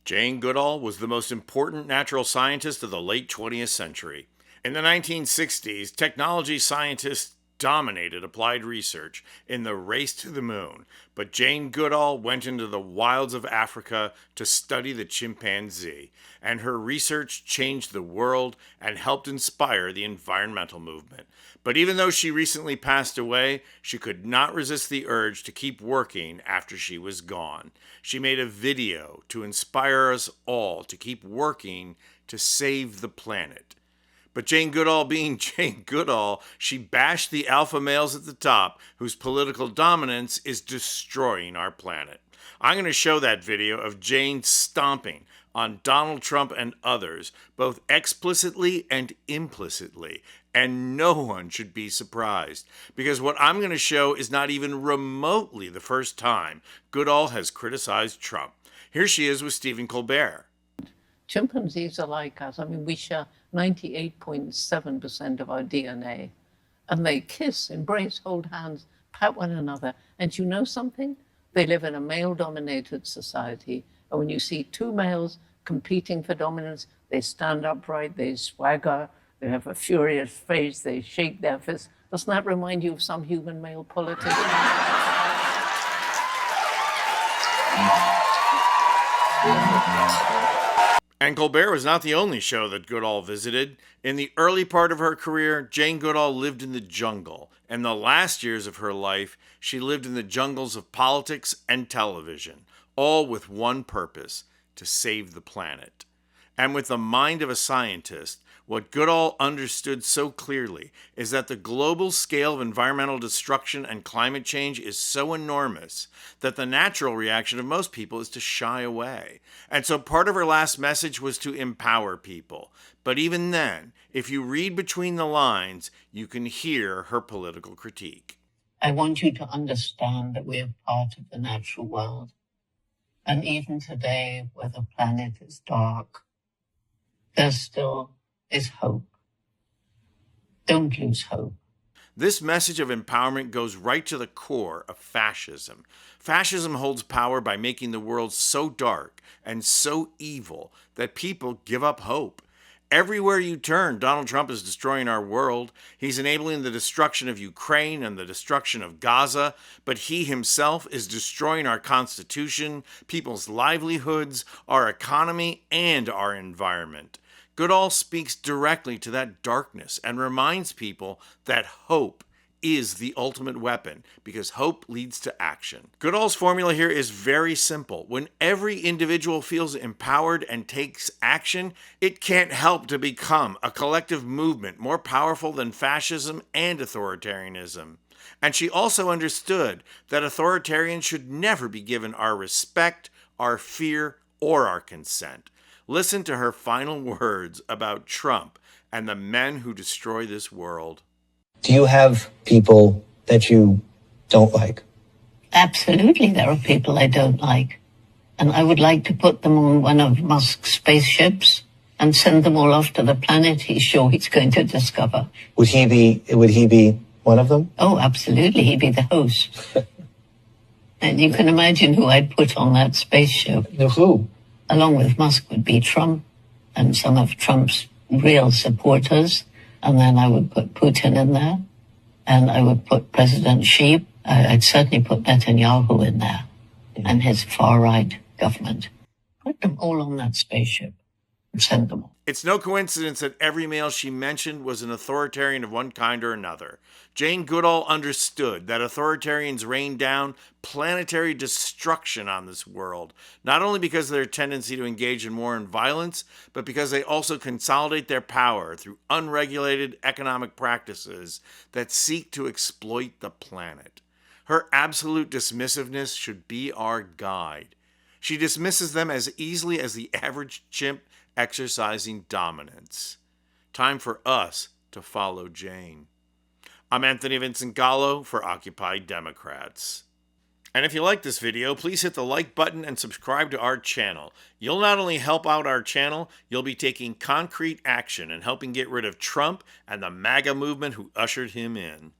Jane Goodall was the most important natural scientist of the late 20th century. In the 1960s, technology scientists dominated applied research in the race to the moon, but Jane Goodall went into the wilds of Africa to study the chimpanzee, and her research changed the world and helped inspire the environmental movement. But even though she recently passed away, she could not resist the urge to keep working after she was gone. She made a video to inspire us all to keep working to save the planet. But Jane Goodall being Jane Goodall, she bashed the alpha males at the top whose political dominance is destroying our planet. I'm going to show that video of Jane stomping on Donald Trump and others, both explicitly and implicitly. And no one should be surprised, because what I'm going to show is not even remotely the first time Goodall has criticized Trump. Here she is with Stephen Colbert. Chimpanzees are like us. I mean, we share 98.7% of our DNA. And they kiss, embrace, hold hands, pat one another. And you know something? They live in a male-dominated society. And when you see two males competing for dominance, they stand upright, they swagger, they have a furious face, they shake their fists. Doesn't that remind you of some human male politics? And Colbert was not the only show that Goodall visited. In the early part of her career, Jane Goodall lived in the jungle. In the last years of her life, she lived in the jungles of politics and television, all with one purpose: to save the planet. And with the mind of a scientist, what Goodall understood so clearly is that the global scale of environmental destruction and climate change is so enormous that the natural reaction of most people is to shy away. And so part of her last message was to empower people. But even then, if you read between the lines, you can hear her political critique. I want you to understand that we are part of the natural world. And even today, where the planet is dark, there still is hope. Don't lose hope. This message of empowerment goes right to the core of fascism. Fascism holds power by making the world so dark and so evil that people give up hope. Everywhere you turn, Donald Trump is destroying our world. He's enabling the destruction of Ukraine and the destruction of Gaza, but he himself is destroying our Constitution, people's livelihoods, our economy, and our environment. Goodall speaks directly to that darkness and reminds people that hope is the ultimate weapon, because hope leads to action. Goodall's formula here is very simple. When every individual feels empowered and takes action, it can't help to become a collective movement more powerful than fascism and authoritarianism. And she also understood that authoritarians should never be given our respect, our fear, or our consent. Listen to her final words about Trump and the men who destroy this world. Do you have people that you don't like? Absolutely, there are people I don't like. And I would like to put them on one of Musk's spaceships and send them all off to the planet he's sure he's going to discover. Would he be one of them? Oh, absolutely. He'd be the host. And you can imagine who I'd put on that spaceship. Who? Along with Musk would be Trump and some of Trump's real supporters. And then I would put Putin in there. And I would put President Xi. I'd certainly put Netanyahu in there. And his far-right government. Put them all on that spaceship and send them all. It's no coincidence that every male she mentioned was an authoritarian of one kind or another. Jane Goodall understood that authoritarians rain down planetary destruction on this world, not only because of their tendency to engage in war and violence, but because they also consolidate their power through unregulated economic practices that seek to exploit the planet. Her absolute dismissiveness should be our guide. She dismisses them as easily as the average chimp exercising dominance. Time for us to follow Jane. I'm Anthony Vincent Gallo for Occupy Democrats. And if you like this video, please hit the like button and subscribe to our channel. You'll not only help out our channel, you'll be taking concrete action and helping get rid of Trump and the MAGA movement who ushered him in.